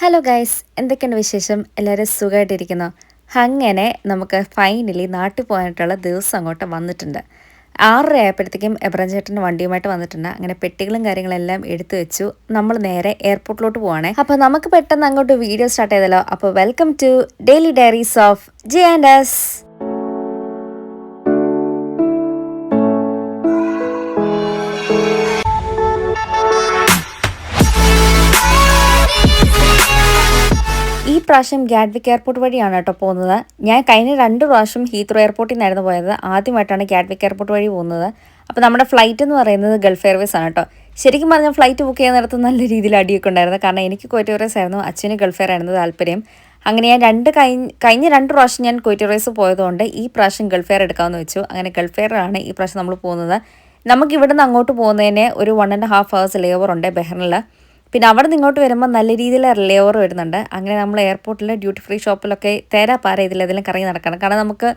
Hello guys, എന്തൊക്കെയുണ്ട് വിശേഷം? എല്ലാവരും സുഖമായിട്ടിരിക്കുന്നോ? അങ്ങനെ നമുക്ക് ഫൈനലി നാട്ടിൽ പോകാനായിട്ടുള്ള ദിവസം അങ്ങോട്ട് വന്നിട്ടുണ്ട്. 6:30 ആയപ്പോഴത്തേക്കും എബ്രഹാം ചേട്ടൻ്റെ വണ്ടിയുമായിട്ട് വന്നിട്ടുണ്ട്. അങ്ങനെ പെട്ടികളും കാര്യങ്ങളെല്ലാം എടുത്തു വെച്ചു. നമ്മൾ നേരെ എയർപോർട്ടിലോട്ട് പോവാണേ. അപ്പോൾ നമുക്ക് പെട്ടെന്ന് അങ്ങോട്ട് വീഡിയോ സ്റ്റാർട്ട് ചെയ്തല്ലോ. അപ്പോൾ welcome to daily diaries of J and S. ഈ പ്രാവശ്യം ഗാഡ്വിക് എയർപോർട്ട് വഴിയാണ് കേട്ടോ പോകുന്നത്. ഞാൻ കഴിഞ്ഞ 2 പ്രാവശ്യം ഹീത്രോ എയർപോർട്ടിൽ നിന്നായിരുന്നു പോയത്. ആദ്യമായിട്ടാണ് ഗാഡ്വിക് എയർപോർട്ട് വഴി പോകുന്നത്. അപ്പോൾ നമ്മുടെ ഫ്ലൈറ്റ് എന്ന് പറയുന്നത് ഗൾഫ് എയർവേസ് ആണ് കേട്ടോ. ശരിക്കും പറഞ്ഞാൽ ഫ്ലൈറ്റ് ബുക്ക് ചെയ്യുന്ന നേരത്ത് നല്ല രീതിയിൽ അടിയൊക്കെ ഉണ്ടായിരുന്നു. കാരണം എനിക്ക് കുവൈറ്റ് എയർവേസ് ആയിരുന്നു, അച്ഛന് ഗൾഫ് എയർ ആയിരുന്നു താല്പര്യം. അങ്ങനെ ഞാൻ കഴിഞ്ഞ 2 പ്രാവശ്യം ഞാൻ കുവൈറ്റ് എയർവേസ് പോയതുകൊണ്ട് ഈ പ്രാവശ്യം ഗൾഫ് എയർ എടുക്കാമെന്ന് വെച്ചു. അങ്ങനെ ഗൾഫ് എയറാണ് ഈ പ്രാവശ്യം നമ്മൾ പോകുന്നത്. നമുക്ക് ഇവിടുന്ന് അങ്ങോട്ട് പോകുന്നതിന് ഒരു 1.5 hours ലേവർ ഉണ്ട് ബഹ്റിനിൽ. പിന്നെ അവിടെ നിന്ന് ഇങ്ങോട്ട് വരുമ്പോൾ നല്ല രീതിയിൽ ലേവർ വരുന്നുണ്ട്. അങ്ങനെ നമ്മൾ എയർപോർട്ടിൽ ഡ്യൂട്ടി ഫ്രീ ഷോപ്പിലൊക്കെ തേരാപ്പാര ഇതിലെല്ലാം കറങ്ങി നടക്കണം. കാരണം നമുക്ക്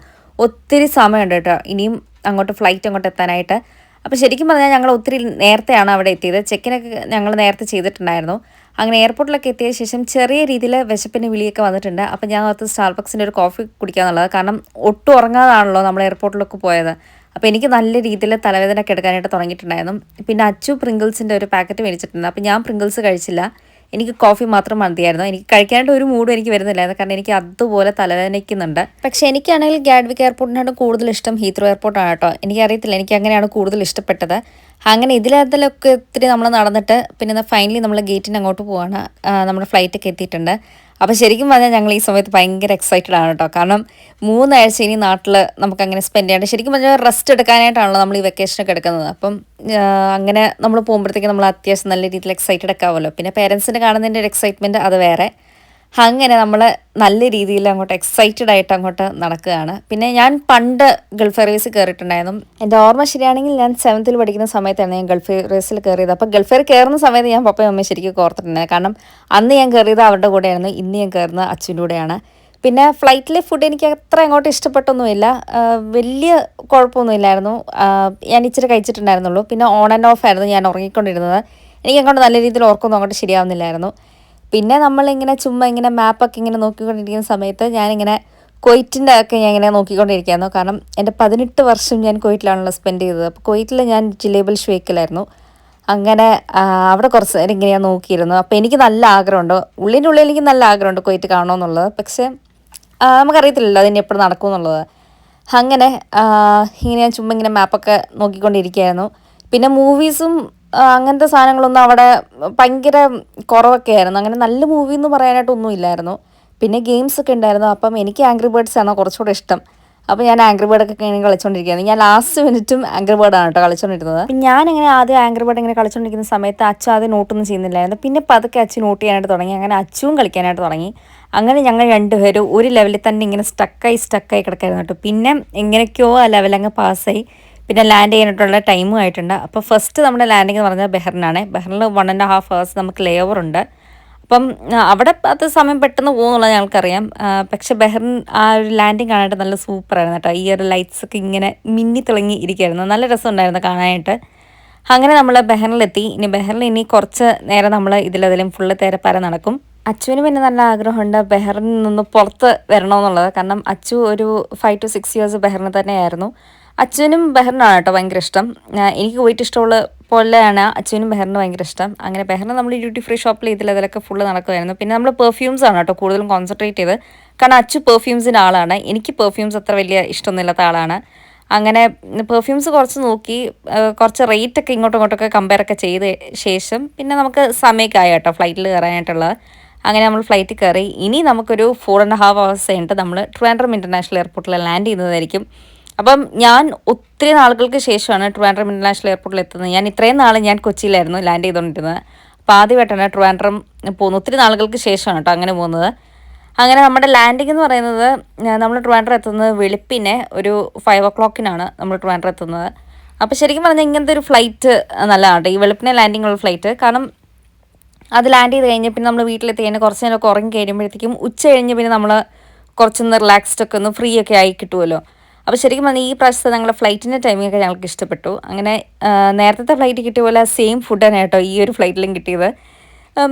ഒത്തിരി സമയമുണ്ട് കേട്ടോ ഇനിയും അങ്ങോട്ട് ഫ്ലൈറ്റ് അങ്ങോട്ട് എത്താനായിട്ട്. അപ്പോൾ ശരിക്കും പറഞ്ഞാൽ ഞങ്ങൾ ഒത്തിരി നേരത്തെയാണ് അവിടെ എത്തിയത്. ചെക്കിനൊക്കെ ഞങ്ങൾ നേരത്തെ ചെയ്തിട്ടുണ്ടായിരുന്നു. അങ്ങനെ എയർപോർട്ടിലൊക്കെ എത്തിയ ശേഷം ചെറിയ രീതിയിൽ വിശപ്പിന് വിളിയൊക്കെ വന്നിട്ടുണ്ട്. അപ്പോൾ ഞാൻ ഓർത്ത് സ്റ്റാർബക്സിൻ്റെ ഒരു കോഫി കുടിക്കാമെന്നുള്ളത്. കാരണം ഒട്ടും ഉറങ്ങാതാണല്ലോ നമ്മൾ എയർപോർട്ടിലൊക്കെ പോയത്. അപ്പോൾ എനിക്ക് നല്ല രീതിയിൽ തലവേദന ഒക്കെ എടുക്കാനായിട്ട് തുടങ്ങിയിട്ടുണ്ടായിരുന്നു. പിന്നെ അച്ചു പ്രിങ്കിൾസിൻ്റെ ഒരു പാക്കറ്റ് മേടിച്ചിട്ടുണ്ട്. അപ്പോൾ ഞാൻ പ്രിങ്കിൾസ് കഴിച്ചില്ല, എനിക്ക് കോഫി മാത്രം മതിയായിരുന്നു. എനിക്ക് കഴിക്കാനായിട്ട് ഒരു മൂഡും എനിക്ക് വരുന്നില്ലായിരുന്നു, കാരണം എനിക്ക് അതുപോലെ തലവേദനിക്കുന്നുണ്ട്. പക്ഷേ എനിക്കാണെങ്കിൽ ഗാഡ്വിക് എയർപോർട്ടിനാണ് കൂടുതൽ ഇഷ്ടം ഹീത്രോ എയർപോർട്ടാണ് കേട്ടോ. എനിക്കറിയത്തില്ല, എനിക്ക് അങ്ങനെയാണ് കൂടുതൽ ഇഷ്ടപ്പെട്ടത്. അങ്ങനെ ഇതിലൊക്കെ ഒത്തിരി നമ്മൾ നടന്നിട്ട് പിന്നെ ഫൈനലി നമ്മൾ ഗേറ്റിന് അങ്ങോട്ട് പോവാണ്. നമ്മുടെ ഫ്ലൈറ്റൊക്കെ എത്തിയിട്ടുണ്ട്. അപ്പോൾ ശരിക്കും പറഞ്ഞാൽ ഞങ്ങൾ ഈ സമയത്ത് ഭയങ്കര എക്സൈറ്റഡ് ആണ് കേട്ടോ. കാരണം 3 ആഴ്ച ഇനി നാട്ടിൽ നമുക്കങ്ങനെ സ്പെൻഡ് ചെയ്യാണ്ട്, ശരിക്കും പറഞ്ഞാൽ റെസ്റ്റ് എടുക്കാനായിട്ടാണല്ലോ നമ്മൾ ഈ വെക്കേഷനൊക്കെ എടുക്കുന്നത്. അപ്പം അങ്ങനെ നമ്മൾ പോകുമ്പോഴത്തേക്കും നമ്മൾ അത്യാവശ്യം നല്ല രീതിയിൽ എക്സൈറ്റഡ് ഒക്കെ ആവുമല്ലോ. പിന്നെ പേരൻസിനെ കാണുന്നതിൻ്റെ ഒരു എക്സൈറ്റ്മെൻറ്റ് അത് വേറെ. അങ്ങനെ നമ്മൾ നല്ല രീതിയിൽ അങ്ങോട്ട് എക്സൈറ്റഡ് ആയിട്ട് അങ്ങോട്ട് നടക്കുകയാണ്. പിന്നെ ഞാൻ പണ്ട് ഗൾഫ് എയർവേസിൽ കയറിയിട്ടുണ്ടായിരുന്നു. എൻ്റെ ഓർമ്മ ശരിയാണെങ്കിൽ ഞാൻ 7th പഠിക്കുന്ന സമയത്താണ് ഞാൻ ഗൾഫ് എയർവേസിൽ കയറിയത്. അപ്പോൾ ഗൾഫ് എയർ കയറുന്ന സമയത്ത് ഞാൻ പപ്പയും അമ്മയും ശരിക്കും ഓർത്തിട്ടുണ്ടായിരുന്നു. കാരണം അന്ന് ഞാൻ കയറിയത് അവരുടെ കൂടെയായിരുന്നു, ഇന്ന് ഞാൻ കയറുന്നത് അച്ഛൻ്റെ കൂടെയാണ്. പിന്നെ ഫ്ലൈറ്റിലെ ഫുഡ് എനിക്ക് അത്ര അങ്ങോട്ട് ഇഷ്ടപ്പെട്ടൊന്നുമില്ല, വലിയ കുഴപ്പമൊന്നുമില്ലായിരുന്നു. ഞാൻ ഇച്ചിരി കഴിച്ചിട്ടുണ്ടായിരുന്നുള്ളൂ. പിന്നെ ഓൺ ആൻഡ് ഓഫ് ആയിരുന്നു ഞാൻ ഉറങ്ങിക്കൊണ്ടിരുന്നത്. എനിക്ക് അങ്ങോട്ട് നല്ല രീതിയിൽ ഓർക്കൊന്നും അങ്ങോട്ട് ശരിയാവുന്നില്ലായിരുന്നു. പിന്നെ നമ്മളിങ്ങനെ ചുമ്മാ ഇങ്ങനെ മാപ്പൊക്കെ ഇങ്ങനെ നോക്കിക്കൊണ്ടിരിക്കുന്ന സമയത്ത് ഞാനിങ്ങനെ കുവൈറ്റിൻ്റെ ഒക്കെ ഞാൻ ഇങ്ങനെ നോക്കിക്കൊണ്ടിരിക്കുകയായിരുന്നു. കാരണം എൻ്റെ 18 വർഷം ഞാൻ കുവൈറ്റിലാണല്ലോ സ്പെൻഡ് ചെയ്തത്. അപ്പോൾ കുവൈറ്റിൽ ഞാൻ ജിലേബൽ ഷേക്കിലായിരുന്നു. അങ്ങനെ അവിടെ കുറച്ച് നേരം ഇങ്ങനെ ഞാൻ നോക്കിയിരുന്നു. അപ്പോൾ എനിക്ക് നല്ല ആഗ്രഹമുണ്ട്, ഉള്ളിൻ്റെ ഉള്ളിൽ എനിക്ക് നല്ല ആഗ്രഹമുണ്ട് കുവൈറ്റ് കാണണമെന്നുള്ളത്. പക്ഷേ നമുക്കറിയത്തില്ലല്ലോ അതിന് എപ്പോഴും നടക്കുമെന്നുള്ളത്. അങ്ങനെ ഇങ്ങനെ ഞാൻ ചുമ്മാ ഇങ്ങനെ മാപ്പൊക്കെ നോക്കിക്കൊണ്ടിരിക്കുകയായിരുന്നു. പിന്നെ മൂവീസും അങ്ങനത്തെ സാധനങ്ങളൊന്നും അവിടെ ഭയങ്കര കുറവൊക്കെ ആയിരുന്നു. അങ്ങനെ നല്ല മൂവി എന്ന് പറയാനായിട്ടൊന്നും ഇല്ലായിരുന്നു. പിന്നെ ഗെയിംസൊക്കെ ഉണ്ടായിരുന്നു. അപ്പം എനിക്ക് ആംഗ്രി ബേർഡ്സ് ആണ് കുറച്ചുകൂടെ ഇഷ്ടം. അപ്പോൾ ഞാൻ ആംഗ്രി ബേർഡൊക്കെ ഇങ്ങനെ കളിച്ചുകൊണ്ടിരിക്കുകയാണ്. ഞാൻ ലാസ്റ്റ് മിനിറ്റും ആംഗ്രി ബേർഡാണ് കേട്ടോ കളിച്ചുകൊണ്ടിരുന്നത്. അപ്പം ഞാനിങ്ങനെ ആദ്യം ആംഗ്രി ബേർഡ് ഇങ്ങനെ കളിച്ചുകൊണ്ടിരിക്കുന്ന സമയത്ത് അച്ഛൻ ആദ്യം നോട്ടൊന്നും ചെയ്യുന്നില്ലായിരുന്നു. പിന്നെ പതുക്കെ അച്ഛൻ നോട്ട് ചെയ്യാനായിട്ട് തുടങ്ങി. അങ്ങനെ അച്ഛനും കളിക്കാനായിട്ട് തുടങ്ങി. അങ്ങനെ ഞങ്ങൾ രണ്ടുപേരും ഒരു ലെവലിൽ തന്നെ ഇങ്ങനെ സ്റ്റക്കായി കിടക്കായിരുന്നു കേട്ടോ. പിന്നെ എങ്ങനെയൊക്കെയോ ആ ലെവലങ്ങ് പാസ്സായി. പിന്നെ ലാൻഡ് ചെയ്യാനായിട്ടുള്ള ടൈമും ആയിട്ടുണ്ട്. അപ്പോൾ ഫസ്റ്റ് നമ്മുടെ ലാൻഡിങ് എന്ന് പറഞ്ഞാൽ ബഹ്റിനാണ്. ബഹ്റിനിൽ 1.5 hours നമുക്ക് ലേവർ ഉണ്ട്. അപ്പം അവിടെ അത് സമയം പെട്ടെന്ന് പോകുന്നുള്ളത് ഞങ്ങൾക്കറിയാം. പക്ഷെ ബഹ്റിൻ ആ ഒരു ലാൻഡിങ് കാണാനായിട്ട് നല്ല സൂപ്പറായിരുന്നു കേട്ടോ. ഈ ഒരു ലൈറ്റ്സൊക്കെ ഇങ്ങനെ മിന്നി തിളങ്ങി ഇരിക്കുകയായിരുന്നു, നല്ല രസമുണ്ടായിരുന്നു കാണാനായിട്ട്. അങ്ങനെ നമ്മൾ ബഹ്റിനിലെത്തി. ഇനി കുറച്ച് നേരം നമ്മൾ ഇതിലതിലും ഫുള്ള് തേരപ്പാര നടക്കും. അച്ചുവിന് പിന്നെ നല്ല ആഗ്രഹമുണ്ട് ബഹ്റിനിൽ നിന്ന് പുറത്ത് വരണമെന്നുള്ളത്. കാരണം അച്ചു ഒരു 5 to 6 years ബഹ്റിനിൽ തന്നെയായിരുന്നു. അച്ഛനും ബഹ്റിനാണ് കേട്ടോ ഭയങ്കര ഇഷ്ടം. എനിക്ക് കുവൈറ്റ് ഇഷ്ടമുള്ള പോലെയാണ് അച്ഛനും ബഹ്റിന് ഭയങ്കര ഇഷ്ടം. അങ്ങനെ ബഹ്റിന് നമ്മൾ ഡ്യൂട്ടി ഫ്രീ ഷോപ്പിൽ ഇതിലൊക്കെ ഫുള്ള് നടക്കുമായിരുന്നു. പിന്നെ നമ്മൾ പെർഫ്യൂംസ് ആണ് കേട്ടോ കൂടുതലും കോൺസെൻട്രേറ്റ് ചെയ്ത്. കാരണം അച്ചു പെർഫ്യൂംസിൻ്റെ ആളാണ്, എനിക്ക് പെർഫ്യൂംസ് അത്ര വലിയ ഇഷ്ടമൊന്നുമില്ലാത്ത ആളാണ്. അങ്ങനെ പെർഫ്യൂംസ് കുറച്ച് നോക്കി, കുറച്ച് റേറ്റൊക്കെ ഇങ്ങോട്ടൊക്കെ കമ്പയർ ഒക്കെ ചെയ്ത ശേഷം പിന്നെ നമുക്ക് സമയമൊക്കെ ആയി കേട്ടോ ഫ്ലൈറ്റിൽ കയറാനായിട്ടുള്ളത്. അങ്ങനെ നമ്മൾ ഫ്ലൈറ്റിൽ കയറി. ഇനി നമുക്കൊരു 4.5 hours കഴിഞ്ഞിട്ട് നമ്മൾ ട്രിവാൻഡ്രം ഇൻ്റർനാഷണൽ എയർപോർട്ടിൽ ലാൻഡ് ചെയ്യുന്നതായിരിക്കും. അപ്പം ഞാൻ ഒത്തിരി നാളുകൾക്ക് ശേഷമാണ് ട്രിവാൻഡ്രം ഇൻ്റർനാഷണൽ എയർപോർട്ടിൽ എത്തുന്നത്. ഞാൻ ഇത്രയും നാൾ ഞാൻ കൊച്ചിയിലായിരുന്നു ലാൻഡ് ചെയ്തുകൊണ്ടിരുന്നത്. അപ്പോൾ ആദ്യമായിട്ടാണ് ട്രിവാൻഡ്രം പോകുന്നത്, ഒത്തിരി നാളുകൾക്ക് ശേഷമാണ് കേട്ടോ അങ്ങനെ പോകുന്നത്. അങ്ങനെ നമ്മുടെ ലാൻഡിംഗ് എന്ന് പറയുന്നത് നമ്മൾ ട്രിവാൻഡ്രം എത്തുന്നത് വെളുപ്പിനെ ഒരു 5 o'clock നമ്മൾ ട്രിവാൻഡ്രം എത്തുന്നത്. അപ്പോൾ ശരിക്കും പറഞ്ഞാൽ ഇങ്ങനത്തെ ഒരു ഫ്ലൈറ്റ് നല്ലതാണ് കേട്ടോ, ഈ വെളുപ്പിനെ ലാൻഡിംഗ് ഉള്ള ഫ്ലൈറ്റ്. കാരണം അത് ലാൻഡ് ചെയ്ത് കഴിഞ്ഞ് പിന്നെ നമ്മൾ വീട്ടിലെത്തി കഴിഞ്ഞാൽ കുറച്ച് നേരമൊക്കെ ഉറങ്ങി കഴിയുമ്പോഴത്തേക്കും ഉച്ച കഴിഞ്ഞ് പിന്നെ നമ്മൾ കുറച്ചൊന്ന് റിലാക്സ്ഡ് ഒക്കെ ഒന്ന് ഫ്രീ ഒക്കെ ആയി കിട്ടുമല്ലോ. അപ്പോൾ ശരിക്കും പറഞ്ഞാൽ ഈ പ്രാവശ്യത്തെ ഞങ്ങളുടെ ഫ്ലൈറ്റിൻ്റെ ടൈമിംഗ് ഒക്കെ ഞങ്ങൾക്ക് ഇഷ്ടപ്പെട്ടു. അങ്ങനെ നേരത്തെ ഫ്ലൈറ്റ് കിട്ടിയ പോലെ സെയിം ഫുഡ് തന്നെ കേട്ടോ ഈ ഒരു ഫ്ലൈറ്റിലും കിട്ടിയത്.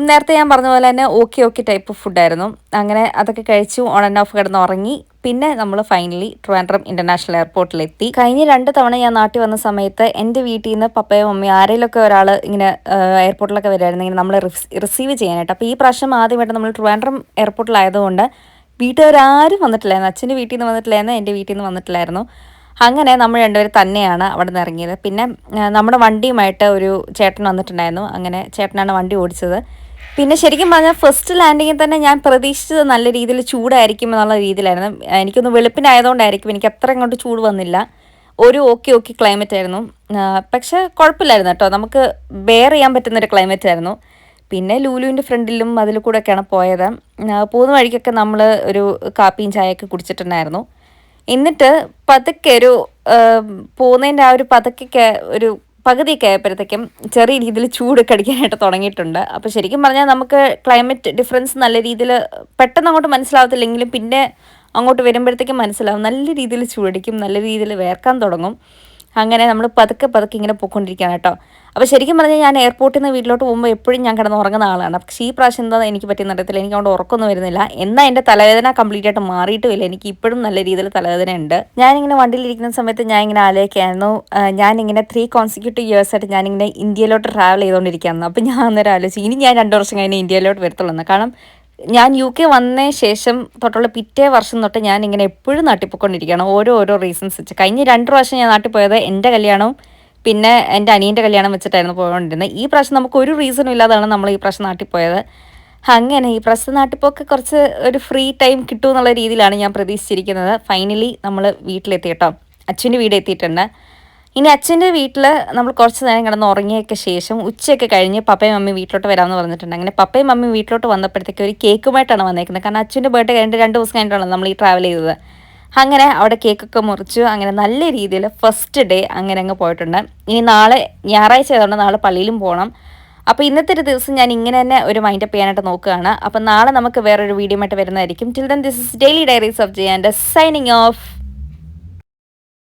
നേരത്തെ ഞാൻ പറഞ്ഞ പോലെ തന്നെ ഓക്കെ ഓക്കെ ടൈപ്പ് ഫുഡായിരുന്നു. അങ്ങനെ അതൊക്കെ കഴിച്ചു ഓൺ ആൻഡ് ഓഫ് കിടന്ന് ഉറങ്ങി. പിന്നെ നമ്മൾ ഫൈനലി ട്രിവാൻഡ്രം ഇൻ്റർനാഷണൽ എയർപോർട്ടിലെത്തി. കഴിഞ്ഞ 2 തവണ ഞാൻ നാട്ടിൽ വന്ന സമയത്ത് എൻ്റെ വീട്ടിൽ നിന്ന് പപ്പയോ മമ്മിയോ ആരെങ്കിലുമൊക്കെ ഒരാൾ ഇങ്ങനെ എയർപോർട്ടിലൊക്കെ വരുമായിരുന്നു ഇങ്ങനെ നമ്മളെ റിസീവ് ചെയ്യാനായിട്ട്. അപ്പോൾ ഈ പ്രാവശ്യം ആദ്യമായിട്ട് നമ്മൾ ട്രിവാൻഡ്രം എയർപോർട്ടിലായതുകൊണ്ട് വീട്ടുകാരും വന്നിട്ടില്ലായിരുന്നു. അച്ഛൻ്റെ വീട്ടിൽ നിന്ന് വന്നിട്ടില്ലായിരുന്നു, എൻ്റെ വീട്ടിൽ നിന്ന് വന്നിട്ടില്ലായിരുന്നു. അങ്ങനെ നമ്മൾ രണ്ടുപേരും തന്നെയാണ് അവിടെ നിന്ന് ഇറങ്ങിയത്. പിന്നെ നമ്മുടെ വണ്ടിയുമായിട്ട് ഒരു ചേട്ടൻ വന്നിട്ടുണ്ടായിരുന്നു. അങ്ങനെ ചേട്ടനാണ് വണ്ടി ഓടിച്ചത്. പിന്നെ ശരിക്കും പറഞ്ഞാൽ ഫസ്റ്റ് ലാൻഡിങ്ങിൽ തന്നെ ഞാൻ പ്രതീക്ഷിച്ചത് നല്ല രീതിയിൽ ചൂടായിരിക്കും എന്നുള്ള രീതിയിലായിരുന്നു. എനിക്കൊന്ന് വെളുപ്പിനായതുകൊണ്ടായിരിക്കും എനിക്ക് അത്ര അങ്ങോട്ട് ചൂട് വന്നില്ല. ഒരു ഓക്കെ ഓക്കെ ക്ലൈമറ്റ് ആയിരുന്നു. പക്ഷേ കുഴപ്പമില്ലായിരുന്നു കേട്ടോ, നമുക്ക് ബെയർ ചെയ്യാൻ പറ്റുന്നൊരു ക്ലൈമറ്റ് ആയിരുന്നു. പിന്നെ ലൂലുവിൻ്റെ ഫ്രണ്ടിലും അതിൽ കൂടെയൊക്കെയാണ് പോയത്. പോകുന്ന വഴിക്കൊക്കെ നമ്മൾ ഒരു കാപ്പിയും ചായയൊക്കെ കുടിച്ചിട്ടുണ്ടായിരുന്നു. എന്നിട്ട് പതുക്കെ ഒരു പോകുന്നതിൻ്റെ ആ ഒരു പതുക്കെ ഒരു പകുതിയൊക്കെ ആയപ്പോഴത്തേക്കും ചെറിയ രീതിയിൽ ചൂടൊക്കെ അടിക്കാനായിട്ട് തുടങ്ങിയിട്ടുണ്ട്. അപ്പോൾ ശരിക്കും പറഞ്ഞാൽ നമുക്ക് ക്ലൈമറ്റ് ഡിഫറൻസ് നല്ല രീതിയിൽ പെട്ടെന്ന് അങ്ങോട്ട് മനസ്സിലാവത്തില്ലെങ്കിലും പിന്നെ അങ്ങോട്ട് വരുമ്പോഴത്തേക്കും മനസ്സിലാവും. നല്ല രീതിയിൽ ചൂടടിക്കും, നല്ല രീതിയിൽ വേർക്കാൻ തുടങ്ങും. അങ്ങനെ നമ്മൾ പതുക്കെ പതുക്കെ ഇങ്ങനെ പോയിക്കൊണ്ടിരിക്കുകയാണ് കേട്ടോ. അപ്പോൾ ശരിക്കും പറഞ്ഞാൽ ഞാൻ എയർപോർട്ടിൽ നിന്ന് വീട്ടിലോട്ട് പോകുമ്പോൾ എപ്പോഴും ഞാൻ കിടന്ന് ഉറങ്ങുന്ന ആളാണ്. പക്ഷേ ഈ പ്രാവശ്യം എന്താ എനിക്ക് പറ്റിയെന്ന് അറിയത്തില്ല, എനിക്ക് അവിടെ ഉറക്കമൊന്നും വരുന്നില്ല. എന്നാൽ എൻ്റെ തലവേദന കംപ്ലീറ്റ് ആയിട്ട് മാറിയിട്ടുമില്ല. എനിക്ക് ഇപ്പോഴും നല്ല രീതിയിൽ തലവേദന ഉണ്ട്. ഞാനിങ്ങനെ വണ്ടിയിലിരിക്കുന്ന സമയത്ത് ഞാൻ ഇങ്ങനെ ആലോചിക്കായിരുന്നു, ഞാനിങ്ങനെ 3 കോൺസിക്യൂട്ടീവ് ഇയേഴ്സായിട്ട് ഞാനിങ്ങനെ ഇന്ത്യയിലോട്ട് ട്രാവൽ ചെയ്തുകൊണ്ടിരിക്കുകയായിരുന്നു. അപ്പോൾ ഞാൻ അന്നേരം ആലോചിച്ചു ഇനി ഞാൻ 2 വർഷം കഴിഞ്ഞ് ഇന്ത്യയിലോട്ട് വരത്തുള്ളൂ. കാരണം ഞാൻ UK വന്ന ശേഷം തൊട്ടുള്ള പിറ്റേ വർഷം തൊട്ട് ഞാൻ ഇങ്ങനെ എപ്പോഴും നാട്ടിൽ പോയിക്കൊണ്ടിരിക്കുകയാണ്, ഓരോ റീസൺസ് വെച്ച്. കഴിഞ്ഞ 2 പ്രാവശ്യം ഞാൻ നാട്ടിൽ പോയത് എൻ്റെ കല്യാണവും പിന്നെ എൻ്റെ അനിയൻ്റെ കല്യാണം വെച്ചിട്ടായിരുന്നു പോയിക്കൊണ്ടിരുന്നത്. ഈ പ്രാവശ്യം നമുക്ക് ഒരു റീസണും ഇല്ലാതാണ് നമ്മൾ ഈ പ്രാവശ്യം നാട്ടിൽ പോയത്. അങ്ങനെ ഈ പ്രാവശ്യം നാട്ടിൽ പോക്ക് കുറച്ച് ഒരു ഫ്രീ ടൈം കിട്ടും എന്നുള്ള രീതിയിലാണ് ഞാൻ പ്രതീക്ഷിച്ചിരിക്കുന്നത്. ഫൈനലി നമ്മൾ വീട്ടിലെത്തി കേട്ടോ, അച്ഛൻ്റെ വീട് എത്തിയിട്ടുണ്ട്. ഇനി അച്ഛൻ്റെ വീട്ടിൽ നമ്മൾ കുറച്ച് നേരം കിടന്ന് ഉറങ്ങിയൊക്കെ ശേഷം ഉച്ചയൊക്കെ കഴിഞ്ഞ് പപ്പയും മമ്മിയും വീട്ടിലോട്ട് വരാമെന്ന് പറഞ്ഞിട്ടുണ്ട്. അങ്ങനെ പപ്പയും മമ്മിയും വീട്ടിലോട്ട് വന്നപ്പോഴത്തേക്ക് ഒരു കേക്കുമായിട്ടാണ് വന്നേക്കുന്നത്. കാരണം അച്ഛൻ്റെ ബർത്ത്ഡേ കഴിഞ്ഞിട്ട് 2 ദിവസം കഴിഞ്ഞിട്ടാണ് നമ്മൾ ഈ ട്രാവൽ ചെയ്തത്. അങ്ങനെ അവിടെ കേക്കൊക്കെ മുറിച്ചു. അങ്ങനെ നല്ല രീതിയിൽ ഫസ്റ്റ് ഡേ അങ്ങനെ അങ്ങ് പോയിട്ടുണ്ട്. ഇനി നാളെ ഞായറാഴ്ച ആയതുകൊണ്ട് നാളെ പള്ളിയിലും പോകണം. അപ്പോൾ ഇന്നത്തെ ഒരു ദിവസം ഞാൻ ഇങ്ങനെ തന്നെ ഒരു മൈൻഡപ്പ് ചെയ്യാനായിട്ട് നോക്കുകയാണ്. അപ്പോൾ നാളെ നമുക്ക് വേറൊരു വീഡിയോ ആയിട്ട് വരുന്നതായിരിക്കും. Till then this is daily diaries of J and signing off.